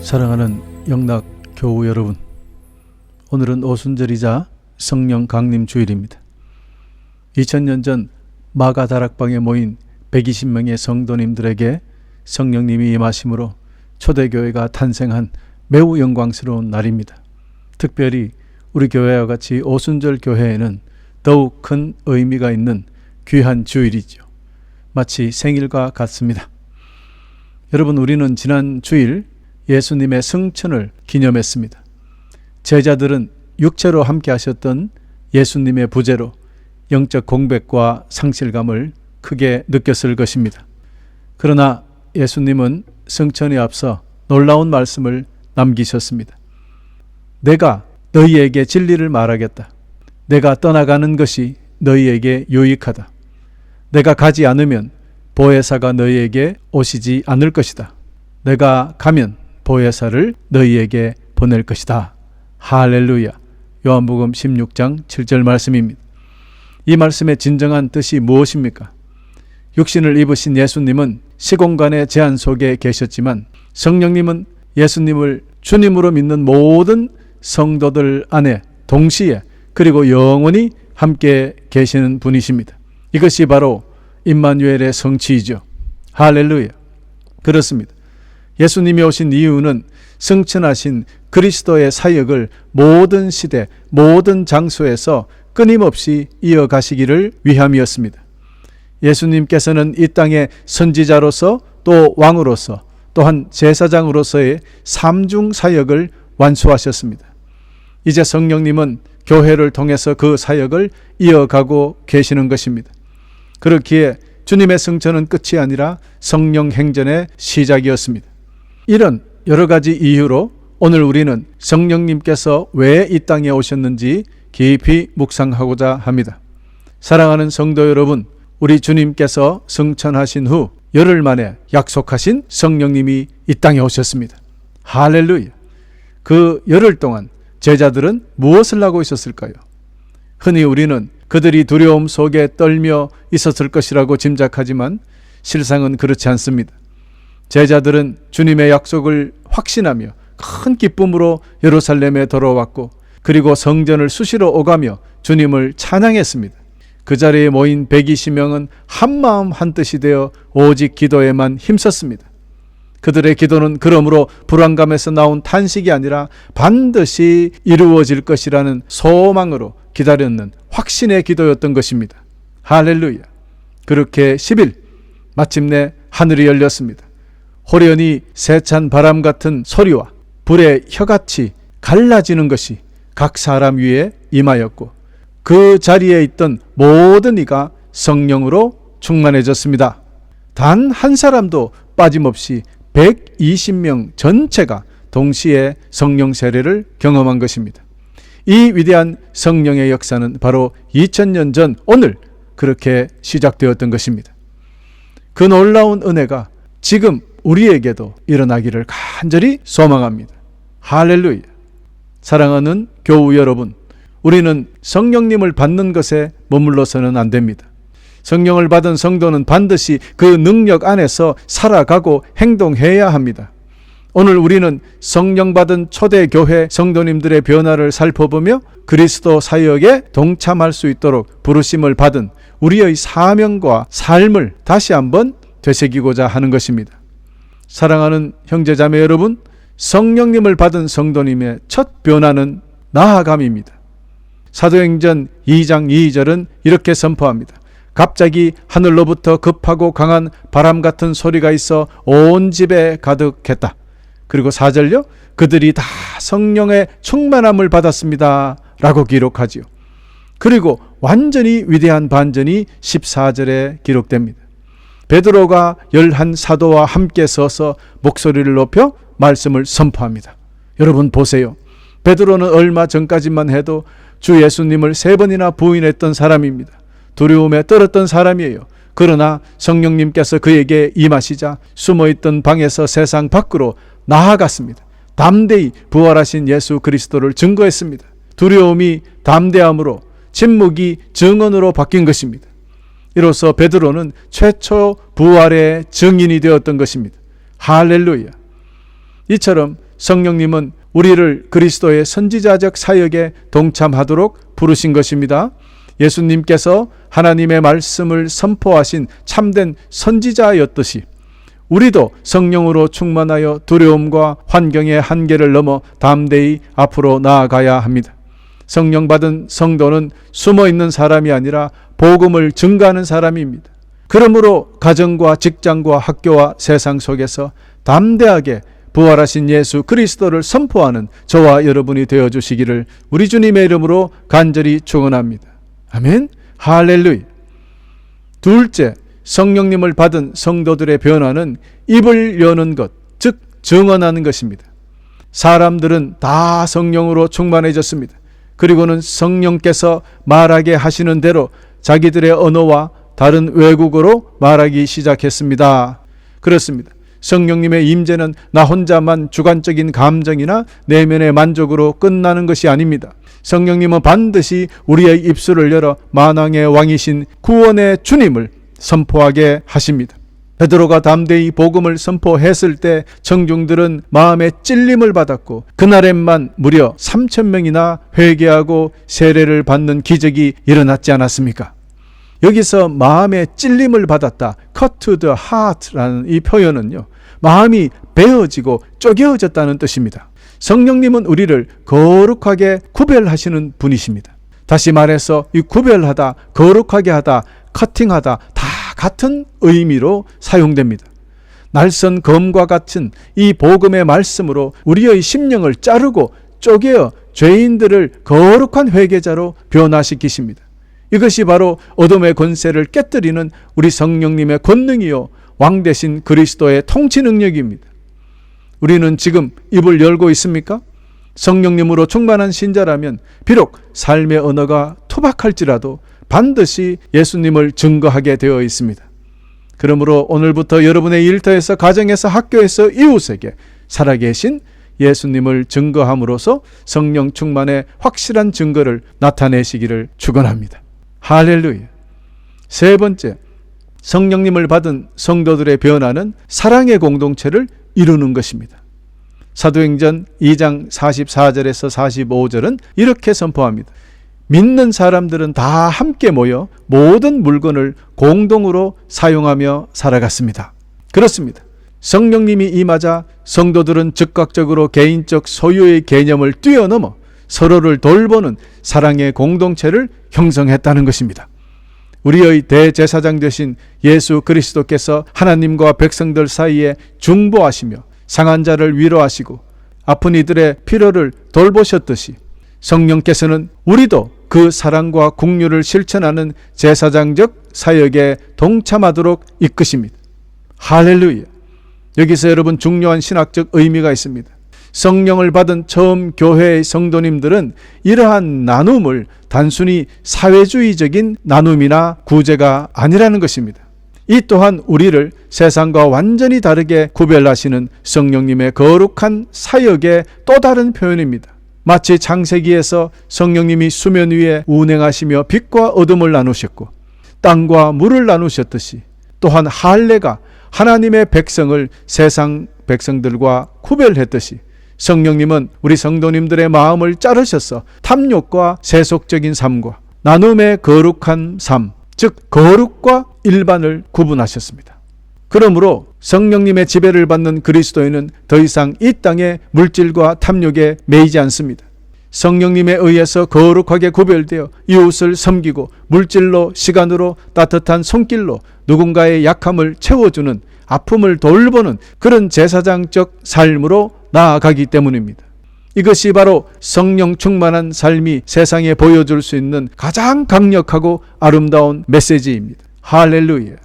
사랑하는 영락교우 여러분, 오늘은 오순절이자 성령 강림 주일입니다. 2000년 전 마가다락방에 모인 120명의 성도님들에게 성령님이 임하심으로 초대교회가 탄생한 매우 영광스러운 날입니다. 특별히 우리 교회와 같이 오순절 교회에는 더욱 큰 의미가 있는 귀한 주일이죠. 마치 생일과 같습니다. 여러분, 우리는 지난 주일 예수님의 승천을 기념했습니다. 제자들은 육체로 함께 하셨던 예수님의 부재로 영적 공백과 상실감을 크게 느꼈을 것입니다. 그러나 예수님은 승천에 앞서 놀라운 말씀을 남기셨습니다. 내가 너희에게 진리를 말하겠다. 내가 떠나가는 것이 너희에게 유익하다. 내가 가지 않으면 보혜사가 너희에게 오시지 않을 것이다. 내가 가면 보혜사를 너희에게 보낼 것이다. 할렐루야. 요한복음 16장 7절 말씀입니다. 이 말씀의 진정한 뜻이 무엇입니까? 육신을 입으신 예수님은 시공간의 제한 속에 계셨지만 성령님은 예수님을 주님으로 믿는 모든 성도들 안에 동시에 그리고 영원히 함께 계시는 분이십니다. 이것이 바로 임마누엘의 성취이죠. 할렐루야. 그렇습니다. 예수님이 오신 이유는 승천하신 그리스도의 사역을 모든 시대, 모든 장소에서 끊임없이 이어가시기를 위함이었습니다. 예수님께서는 이 땅의 선지자로서 또 왕으로서 또한 제사장으로서의 삼중 사역을 완수하셨습니다. 이제 성령님은 교회를 통해서 그 사역을 이어가고 계시는 것입니다. 그렇기에 주님의 승천은 끝이 아니라 성령 행전의 시작이었습니다. 이런 여러 가지 이유로 오늘 우리는 성령님께서 왜 이 땅에 오셨는지 깊이 묵상하고자 합니다. 사랑하는 성도 여러분, 우리 주님께서 승천하신 후 열흘 만에 약속하신 성령님이 이 땅에 오셨습니다. 할렐루야. 그 열흘 동안 제자들은 무엇을 하고 있었을까요? 흔히 우리는 그들이 두려움 속에 떨며 있었을 것이라고 짐작하지만 실상은 그렇지 않습니다. 제자들은 주님의 약속을 확신하며 큰 기쁨으로 예루살렘에 돌아왔고 그리고 성전을 수시로 오가며 주님을 찬양했습니다. 그 자리에 모인 120명은 한마음 한뜻이 되어 오직 기도에만 힘썼습니다. 그들의 기도는 그러므로 불안감에서 나온 탄식이 아니라 반드시 이루어질 것이라는 소망으로 기다렸는 확신의 기도였던 것입니다. 할렐루야. 그렇게 10일 마침내 하늘이 열렸습니다. 호련히 세찬 바람 같은 소리와 불의 혀같이 갈라지는 것이 각 사람 위에 임하였고 그 자리에 있던 모든 이가 성령으로 충만해졌습니다. 단 한 사람도 빠짐없이 120명 전체가 동시에 성령 세례를 경험한 것입니다. 이 위대한 성령의 역사는 바로 2000년 전 오늘 그렇게 시작되었던 것입니다. 그 놀라운 은혜가 지금 우리에게도 일어나기를 간절히 소망합니다. 할렐루야. 사랑하는 교우 여러분, 우리는 성령님을 받는 것에 머물러서는 안 됩니다. 성령을 받은 성도는 반드시 그 능력 안에서 살아가고 행동해야 합니다. 오늘 우리는 성령 받은 초대교회 성도님들의 변화를 살펴보며 그리스도 사역에 동참할 수 있도록 부르심을 받은 우리의 사명과 삶을 다시 한번 되새기고자 하는 것입니다. 사랑하는 형제자매 여러분, 성령님을 받은 성도님의 첫 변화는 나아감입니다. 사도행전 2장 2절은 이렇게 선포합니다. 갑자기 하늘로부터 급하고 강한 바람 같은 소리가 있어 온 집에 가득했다. 그리고 4절요. 그들이 다 성령의 충만함을 받았습니다. 라고 기록하지요. 그리고 완전히 위대한 반전이 14절에 기록됩니다. 베드로가 11 사도와 함께 서서 목소리를 높여 말씀을 선포합니다. 여러분 보세요. 베드로는 얼마 전까지만 해도 주 예수님을 3번이나 부인했던 사람입니다. 두려움에 떨었던 사람이에요. 그러나 성령님께서 그에게 임하시자 숨어있던 방에서 세상 밖으로 나아갔습니다. 담대히 부활하신 예수 그리스도를 증거했습니다. 두려움이 담대함으로, 침묵이 증언으로 바뀐 것입니다. 이로써 베드로는 최초 부활의 증인이 되었던 것입니다. 할렐루야. 이처럼 성령님은 우리를 그리스도의 선지자적 사역에 동참하도록 부르신 것입니다. 예수님께서 하나님의 말씀을 선포하신 참된 선지자였듯이 우리도 성령으로 충만하여 두려움과 환경의 한계를 넘어 담대히 앞으로 나아가야 합니다. 성령 받은 성도는 숨어있는 사람이 아니라 복음을 증거하는 사람입니다. 그러므로 가정과 직장과 학교와 세상 속에서 담대하게 부활하신 예수 그리스도를 선포하는 저와 여러분이 되어주시기를 우리 주님의 이름으로 간절히 축원합니다. 아멘. 할렐루야. 둘째, 성령님을 받은 성도들의 변화는 입을 여는 것, 즉 증언하는 것입니다. 사람들은 다 성령으로 충만해졌습니다. 그리고는 성령께서 말하게 하시는 대로 자기들의 언어와 다른 외국어로 말하기 시작했습니다. 그렇습니다. 성령님의 임재는 나 혼자만 주관적인 감정이나 내면의 만족으로 끝나는 것이 아닙니다. 성령님은 반드시 우리의 입술을 열어 만왕의 왕이신 구원의 주님을 선포하게 하십니다. 베드로가 담대히 복음을 선포했을 때 청중들은 마음의 찔림을 받았고 그날엔만 무려 3,000명이나 회개하고 세례를 받는 기적이 일어났지 않았습니까? 여기서 마음의 찔림을 받았다, cut to the heart라는 이 표현은요, 마음이 베어지고 쪼개어졌다는 뜻입니다. 성령님은 우리를 거룩하게 구별하시는 분이십니다. 다시 말해서 이 구별하다, 거룩하게 하다, 커팅하다 다 같은 의미로 사용됩니다. 날선 검과 같은 이 복음의 말씀으로 우리의 심령을 자르고 쪼개어 죄인들을 거룩한 회개자로 변화시키십니다. 이것이 바로 어둠의 권세를 깨뜨리는 우리 성령님의 권능이요 왕 대신 그리스도의 통치 능력입니다. 우리는 지금 입을 열고 있습니까? 성령님으로 충만한 신자라면 비록 삶의 언어가 투박할지라도 반드시 예수님을 증거하게 되어 있습니다. 그러므로 오늘부터 여러분의 일터에서, 가정에서, 학교에서, 이웃에게 살아계신 예수님을 증거함으로써 성령 충만의 확실한 증거를 나타내시기를 축원합니다. 할렐루야. 세 번째, 성령님을 받은 성도들의 변화는 사랑의 공동체를 이루는 것입니다. 사도행전 2장 44절에서 45절은 이렇게 선포합니다. 믿는 사람들은 다 함께 모여 모든 물건을 공동으로 사용하며 살아갔습니다. 그렇습니다. 성령님이 임하자 성도들은 즉각적으로 개인적 소유의 개념을 뛰어넘어 서로를 돌보는 사랑의 공동체를 형성했다는 것입니다. 우리의 대제사장 되신 예수 그리스도께서 하나님과 백성들 사이에 중보하시며 상한 자를 위로하시고 아픈 이들의 필요를 돌보셨듯이 성령께서는 우리도 그 사랑과 긍휼을 실천하는 제사장적 사역에 동참하도록 이끄십니다. 할렐루야. 여기서 여러분 중요한 신학적 의미가 있습니다. 성령을 받은 처음 교회의 성도님들은 이러한 나눔을 단순히 사회주의적인 나눔이나 구제가 아니라는 것입니다. 이 또한 우리를 세상과 완전히 다르게 구별하시는 성령님의 거룩한 사역의 또 다른 표현입니다. 마치 창세기에서 성령님이 수면 위에 운행하시며 빛과 어둠을 나누셨고 땅과 물을 나누셨듯이 또한 할례가 하나님의 백성을 세상 백성들과 구별했듯이 성령님은 우리 성도님들의 마음을 자르셔서 탐욕과 세속적인 삶과 나눔의 거룩한 삶, 즉 거룩과 일반을 구분하셨습니다. 그러므로 성령님의 지배를 받는 그리스도인은 더 이상 이 땅의 물질과 탐욕에 매이지 않습니다. 성령님에 의해서 거룩하게 구별되어 이웃을 섬기고 물질로, 시간으로, 따뜻한 손길로 누군가의 약함을 채워주는, 아픔을 돌보는 그런 제사장적 삶으로 나아가기 때문입니다. 이것이 바로 성령 충만한 삶이 세상에 보여줄 수 있는 가장 강력하고 아름다운 메시지입니다. 할렐루야.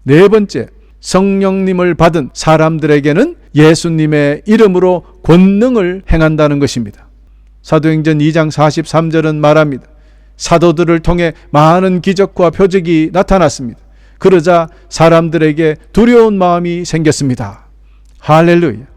네 번째, 성령님을 받은 사람들에게는 예수님의 이름으로 권능을 행한다는 것입니다. 사도행전 2장 43절은 말합니다. 사도들을 통해 많은 기적과 표적이 나타났습니다. 그러자 사람들에게 두려운 마음이 생겼습니다. 할렐루야.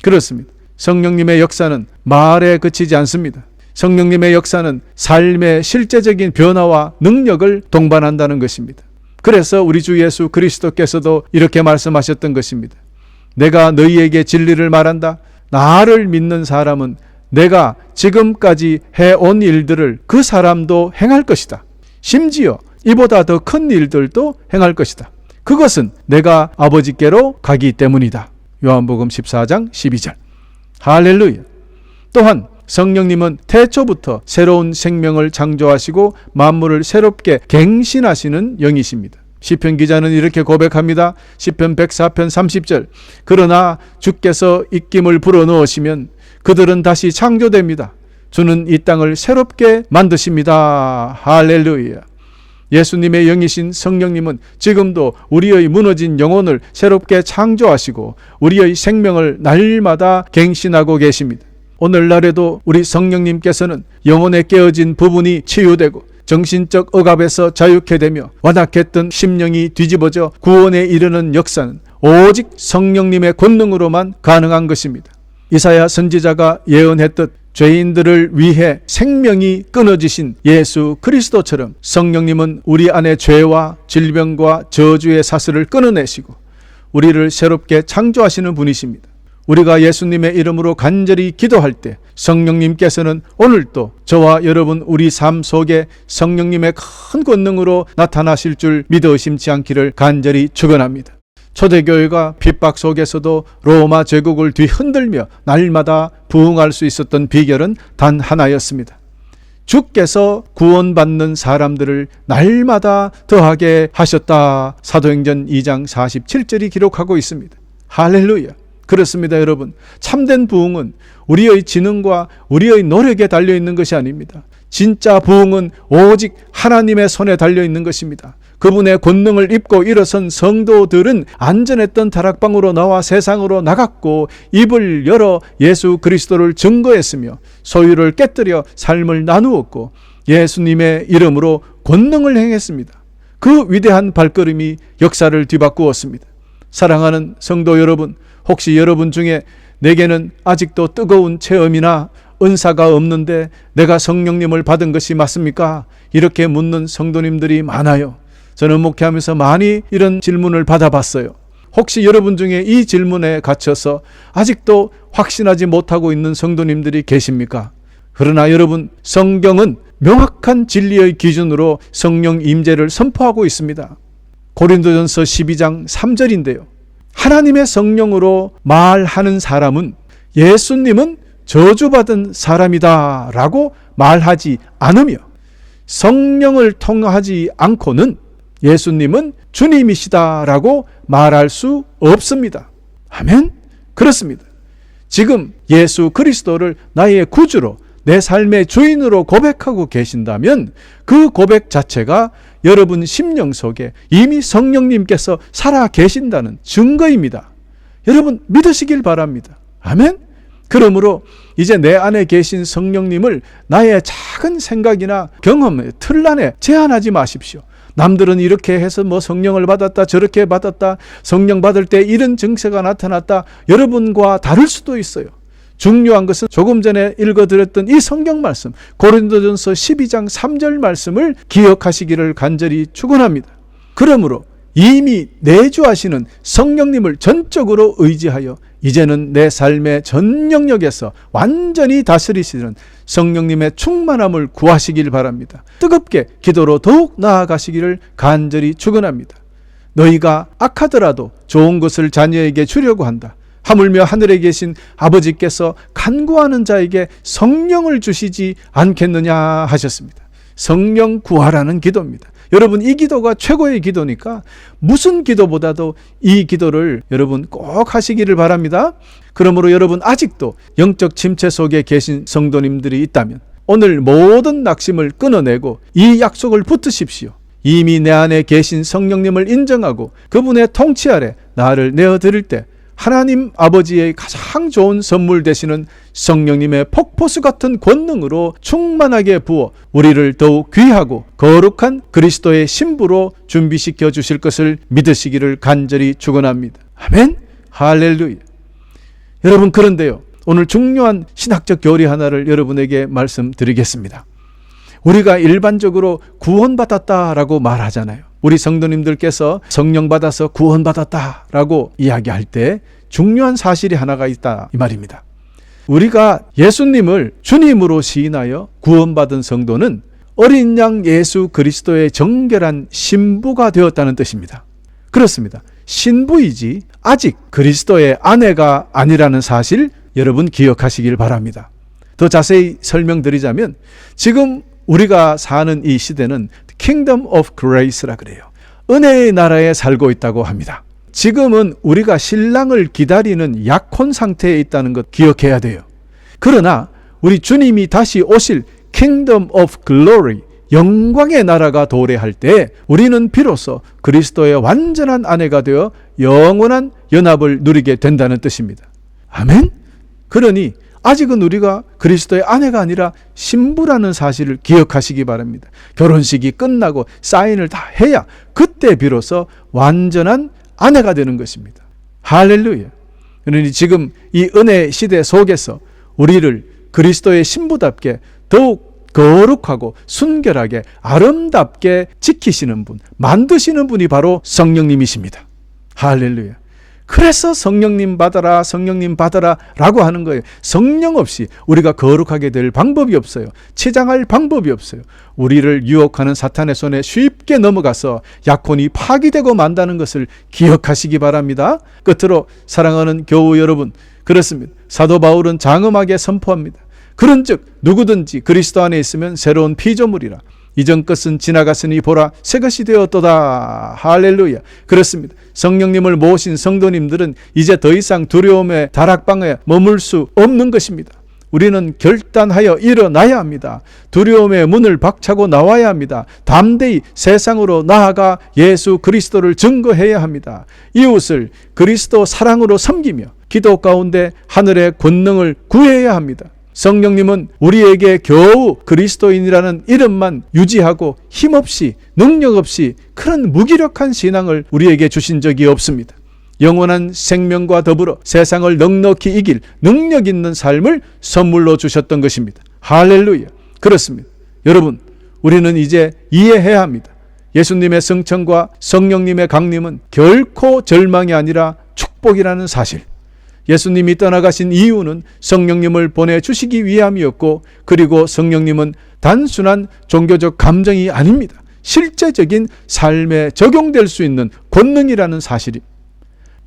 그렇습니다. 성령님의 역사는 말에 그치지 않습니다. 성령님의 역사는 삶의 실제적인 변화와 능력을 동반한다는 것입니다. 그래서 우리 주 예수 그리스도께서도 이렇게 말씀하셨던 것입니다. 내가 너희에게 진리를 말한다. 나를 믿는 사람은 내가 지금까지 해온 일들을 그 사람도 행할 것이다. 심지어 이보다 더 큰 일들도 행할 것이다. 그것은 내가 아버지께로 가기 때문이다. 요한복음 14장 12절. 할렐루야. 또한 성령님은 태초부터 새로운 생명을 창조하시고 만물을 새롭게 갱신하시는 영이십니다. 시편 기자는 이렇게 고백합니다. 시편 104편 30절. 그러나 주께서 입김을 불어넣으시면 그들은 다시 창조됩니다. 주는 이 땅을 새롭게 만드십니다. 할렐루야. 예수님의 영이신 성령님은 지금도 우리의 무너진 영혼을 새롭게 창조하시고 우리의 생명을 날마다 갱신하고 계십니다. 오늘날에도 우리 성령님께서는 영혼에 깨어진 부분이 치유되고 정신적 억압에서 자유케 되며 완악했던 심령이 뒤집어져 구원에 이르는 역사는 오직 성령님의 권능으로만 가능한 것입니다. 이사야 선지자가 예언했듯 죄인들을 위해 생명이 끊어지신 예수 그리스도처럼 성령님은 우리 안에 죄와 질병과 저주의 사슬을 끊어내시고 우리를 새롭게 창조하시는 분이십니다. 우리가 예수님의 이름으로 간절히 기도할 때 성령님께서는 오늘도 저와 여러분 우리 삶 속에 성령님의 큰 권능으로 나타나실 줄 믿어 의심치 않기를 간절히 축원합니다. 초대교회가 핍박 속에서도 로마 제국을 뒤흔들며 날마다 부흥할 수 있었던 비결은 단 하나였습니다. 주께서 구원받는 사람들을 날마다 더하게 하셨다. 사도행전 2장 47절이 기록하고 있습니다. 할렐루야. 그렇습니다, 여러분. 참된 부흥은 우리의 지능과 우리의 노력에 달려있는 것이 아닙니다. 진짜 부흥은 오직 하나님의 손에 달려있는 것입니다. 그분의 권능을 입고 일어선 성도들은 안전했던 다락방으로 나와 세상으로 나갔고 입을 열어 예수 그리스도를 증거했으며 소유를 깨뜨려 삶을 나누었고 예수님의 이름으로 권능을 행했습니다. 그 위대한 발걸음이 역사를 뒤바꾸었습니다. 사랑하는 성도 여러분, 혹시 여러분 중에 내게는 아직도 뜨거운 체험이나 은사가 없는데 내가 성령님을 받은 것이 맞습니까? 이렇게 묻는 성도님들이 많아요. 저는 목회하면서 많이 이런 질문을 받아봤어요. 혹시 여러분 중에 이 질문에 갇혀서 아직도 확신하지 못하고 있는 성도님들이 계십니까? 그러나 여러분, 성경은 명확한 진리의 기준으로 성령 임재를 선포하고 있습니다. 고린도전서 12장 3절인데요. 하나님의 성령으로 말하는 사람은 예수님은 저주받은 사람이다 라고 말하지 않으며 성령을 통하지 않고는 예수님은 주님이시다 라고 말할 수 없습니다. 아멘? 그렇습니다. 지금 예수 그리스도를 나의 구주로 내 삶의 주인으로 고백하고 계신다면 그 고백 자체가 여러분 심령 속에 이미 성령님께서 살아 계신다는 증거입니다. 여러분 믿으시길 바랍니다. 아멘? 그러므로 이제 내 안에 계신 성령님을 나의 작은 생각이나 경험의 틀 안에 제한하지 마십시오. 남들은 이렇게 해서 성령을 받았다, 저렇게 받았다, 성령 받을 때 이런 증세가 나타났다. 여러분과 다를 수도 있어요. 중요한 것은 조금 전에 읽어드렸던 이 성경 말씀, 고린도전서 12장 3절 말씀을 기억하시기를 간절히 축원합니다. 그러므로 이미 내주하시는 성령님을 전적으로 의지하여 이제는 내 삶의 전 영역에서 완전히 다스리시는 성령님의 충만함을 구하시길 바랍니다. 뜨겁게 기도로 더욱 나아가시기를 간절히 축원합니다. 너희가 악하더라도 좋은 것을 자녀에게 주려고 한다. 하물며 하늘에 계신 아버지께서 간구하는 자에게 성령을 주시지 않겠느냐 하셨습니다. 성령 구하라는 기도입니다. 여러분, 이 기도가 최고의 기도니까 무슨 기도보다도 이 기도를 여러분 꼭 하시기를 바랍니다. 그러므로 여러분 아직도 영적 침체 속에 계신 성도님들이 있다면 오늘 모든 낙심을 끊어내고 이 약속을 붙드십시오. 이미 내 안에 계신 성령님을 인정하고 그분의 통치 아래 나를 내어드릴 때 하나님 아버지의 가장 좋은 선물 되시는 성령님의 폭포수 같은 권능으로 충만하게 부어 우리를 더욱 귀하고 거룩한 그리스도의 신부로 준비시켜 주실 것을 믿으시기를 간절히 축원합니다. 아멘. 할렐루야. 여러분, 그런데요, 오늘 중요한 신학적 교리 하나를 여러분에게 말씀드리겠습니다. 우리가 일반적으로 구원받았다라고 말하잖아요. 우리 성도님들께서 성령 받아서 구원받았다라고 이야기할 때 중요한 사실이 하나가 있다 이 말입니다. 우리가 예수님을 주님으로 시인하여 구원받은 성도는 어린 양 예수 그리스도의 정결한 신부가 되었다는 뜻입니다. 그렇습니다. 신부이지 아직 그리스도의 아내가 아니라는 사실 여러분 기억하시길 바랍니다. 더 자세히 설명드리자면 지금 우리가 사는 이 시대는 Kingdom of Grace라 그래요. 은혜의 나라에 살고 있다고 합니다. 지금은 우리가 신랑을 기다리는 약혼 상태에 있다는 것 기억해야 돼요. 그러나 우리 주님이 다시 오실 Kingdom of Glory, 영광의 나라가 도래할 때 우리는 비로소 그리스도의 완전한 아내가 되어 영원한 연합을 누리게 된다는 뜻입니다. 아멘? 그러니 아직은 우리가 그리스도의 아내가 아니라 신부라는 사실을 기억하시기 바랍니다. 결혼식이 끝나고 사인을 다 해야 그때 비로소 완전한 아내가 되는 것입니다. 할렐루야. 그러니 지금 이 은혜 시대 속에서 우리를 그리스도의 신부답게 더욱 거룩하고 순결하게 아름답게 지키시는 분, 만드시는 분이 바로 성령님이십니다. 할렐루야. 그래서 성령님 받아라, 성령님 받아라 라고 하는 거예요. 성령 없이 우리가 거룩하게 될 방법이 없어요. 치장할 방법이 없어요. 우리를 유혹하는 사탄의 손에 쉽게 넘어가서 약혼이 파기되고 만다는 것을 기억하시기 바랍니다. 끝으로 사랑하는 교우 여러분, 그렇습니다. 사도 바울은 장엄하게 선포합니다. 그런즉 누구든지 그리스도 안에 있으면 새로운 피조물이라. 이전 것은 지나갔으니 보라 새 것이 되었도다. 할렐루야. 그렇습니다. 성령님을 모신 성도님들은 이제 더 이상 두려움의 다락방에 머물 수 없는 것입니다. 우리는 결단하여 일어나야 합니다. 두려움의 문을 박차고 나와야 합니다. 담대히 세상으로 나아가 예수 그리스도를 증거해야 합니다. 이웃을 그리스도 사랑으로 섬기며 기도 가운데 하늘의 권능을 구해야 합니다. 성령님은 우리에게 겨우 그리스도인이라는 이름만 유지하고 힘없이 능력 없이 그런 무기력한 신앙을 우리에게 주신 적이 없습니다. 영원한 생명과 더불어 세상을 넉넉히 이길 능력 있는 삶을 선물로 주셨던 것입니다. 할렐루야. 그렇습니다. 여러분, 우리는 이제 이해해야 합니다. 예수님의 성천과 성령님의 강림은 결코 절망이 아니라 축복이라는 사실. 예수님이 떠나가신 이유는 성령님을 보내주시기 위함이었고, 그리고 성령님은 단순한 종교적 감정이 아닙니다. 실제적인 삶에 적용될 수 있는 권능이라는 사실입니다.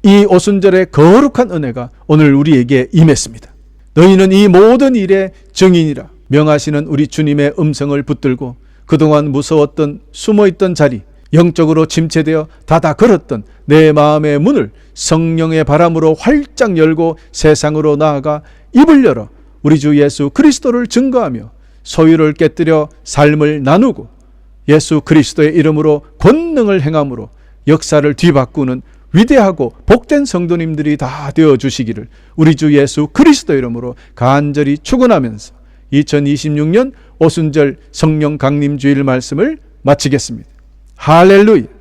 이 오순절의 거룩한 은혜가 오늘 우리에게 임했습니다. 너희는 이 모든 일의 증인이라. 명하시는 우리 주님의 음성을 붙들고 그동안 무서웠던 숨어있던 자리, 영적으로 침체되어 닫아 걸었던 내 마음의 문을 성령의 바람으로 활짝 열고 세상으로 나아가 입을 열어 우리 주 예수 그리스도를 증거하며 소유를 깨뜨려 삶을 나누고 예수 그리스도의 이름으로 권능을 행함으로 역사를 뒤바꾸는 위대하고 복된 성도님들이 다 되어주시기를 우리 주 예수 그리스도 이름으로 간절히 축원하면서 2026년 오순절 성령 강림 주일 말씀을 마치겠습니다. 할렐루야.